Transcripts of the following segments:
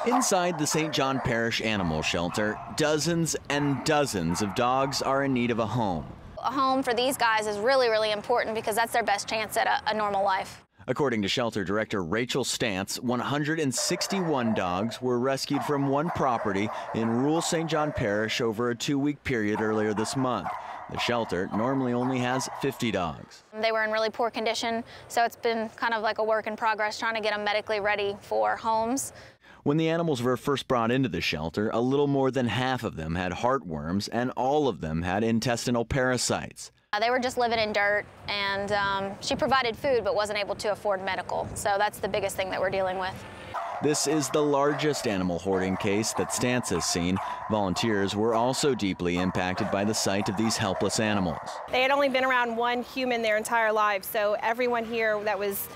Inside the St. John Parish Animal Shelter, dozens and dozens of dogs are in need of a home. A home for these guys is really, really important because that's their best chance at a normal life. According to shelter director Rachel Stantz, 161 dogs were rescued from one property in rural St. John Parish over a 2-week period earlier this month. The shelter normally only has 50 dogs. They were in really poor condition, so it's been kind of like a work in progress trying to get them medically ready for homes. When the animals were first brought into the shelter, a little more than half of them had heartworms and all of them had intestinal parasites. They were just living in dirt, and she provided food but wasn't able to afford medical, so that's the biggest thing that we're dealing with. This is the largest animal hoarding case that Stantz has seen. Volunteers were also deeply impacted by the sight of these helpless animals. They had only been around one human their entire lives, so everyone here that was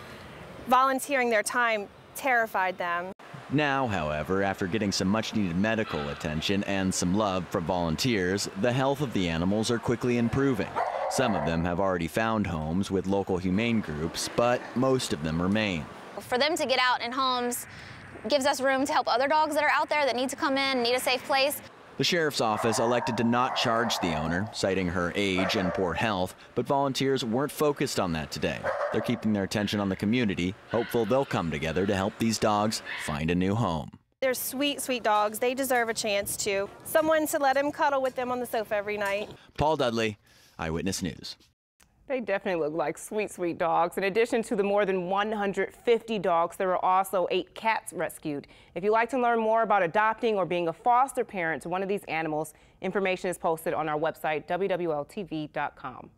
volunteering their time terrified them. Now, however, after getting some much-needed medical attention and some love from volunteers, the health of the animals are quickly improving. Some of them have already found homes with local humane groups, but most of them remain. For them to get out in homes gives us room to help other dogs that are out there that need to come in, need a safe place. The sheriff's office elected to not charge the owner, citing her age and poor health, but volunteers weren't focused on that today. They're keeping their attention on the community, hopeful they'll come together to help these dogs find a new home. They're sweet, sweet dogs. They deserve a chance to. Someone to let them cuddle with them on the sofa every night. Paul Dudley, Eyewitness News. They definitely look like sweet, sweet dogs. In addition to the more than 150 dogs, there were also 8 cats rescued. If you'd like to learn more about adopting or being a foster parent to one of these animals, information is posted on our website, wwltv.com.